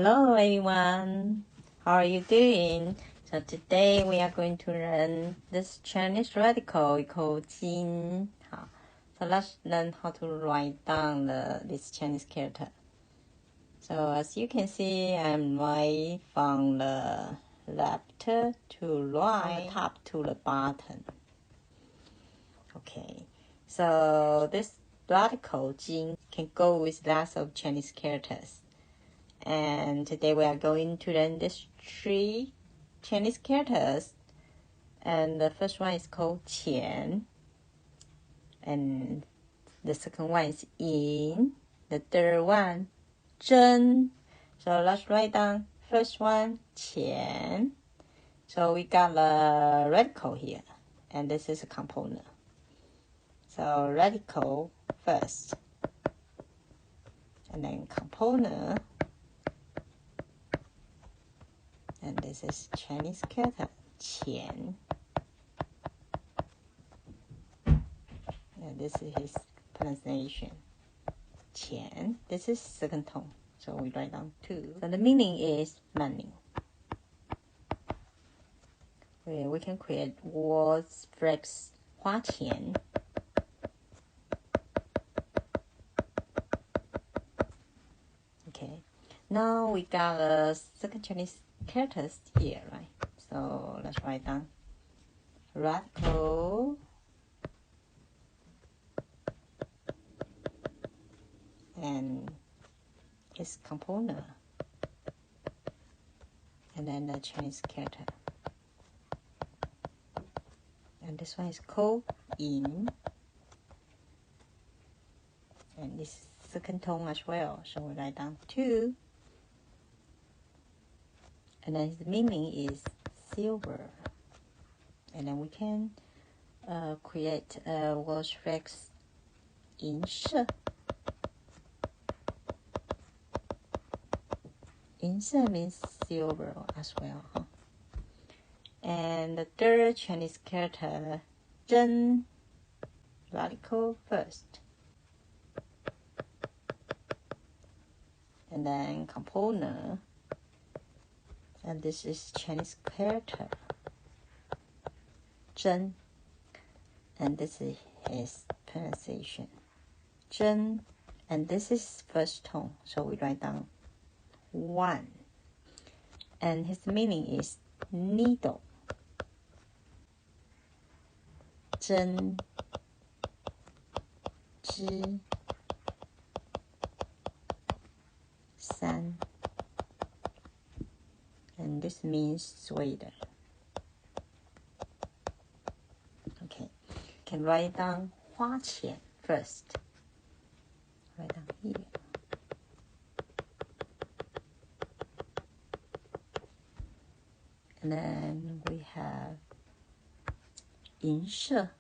Hello everyone, how are you doing? So today we are going to learn this Chinese radical called 金. So let's learn how to write down this Chinese character. So as you can see, I'm writing from the left to right, top to the bottom. Okay, so this radical 金 can go with lots of Chinese characters. And today we are going to learn these 3 Chinese characters. And the first one is called 钱. And the second one is 银. The third one, 真. So let's write down first one, 钱. So we got the radical here. And this is a component. So radical first. And then component. And this is Chinese character, 钱. And this is his pronunciation, 钱. This is second tone, so we write down 2. So the meaning is money. We can create words phrase, 花钱. Okay, now we got a second Chinese characters here, right? So let's write down radical and its component, and then the Chinese character. And this one is called 银, and this second tone as well, so we write down 2. And then the meaning is silver. And then we can create a word phrase, 银色. 银色 means silver as well. And the third Chinese character, 真, radical first. And then component. And this is Chinese character, 真. And this is his pronunciation, 真. And this is first tone, so we write down 1. And his meaning is needle. 针织三. And this means sweater. Okay, can write down 花钱 first. Write down here. And then we have 银色.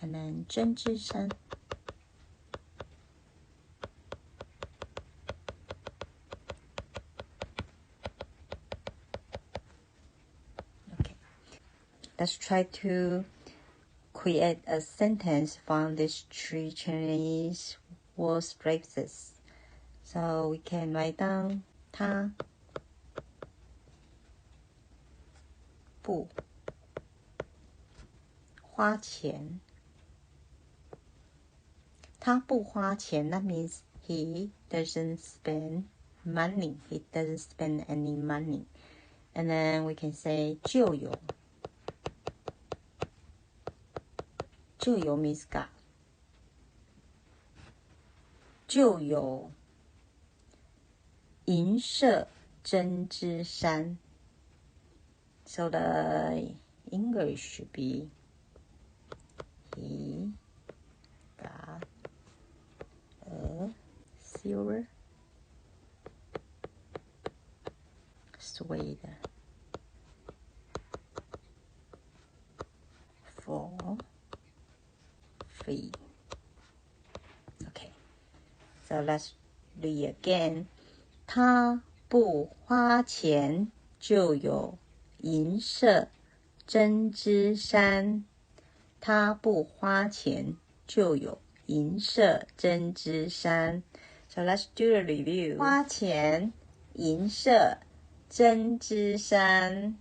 And then 针织衫. Okay, let's try to create a sentence from these 3 Chinese word phrases. So we can write down 他不花钱. 他不花钱, that means he doesn't spend money. He doesn't spend any money. And then we can say 就有. 就有 means got. 就有银色针织衫. So the English should be he got a silver sweater for free. Okay, so let's do it again. 他不花钱就有银色针织衫他不花钱就有银色针织衫。So let's do a review. 花钱，银色，针织衫。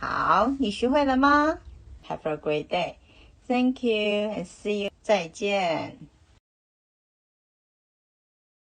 好，你学会了吗？Have a great day. Thank you and see you. 再见。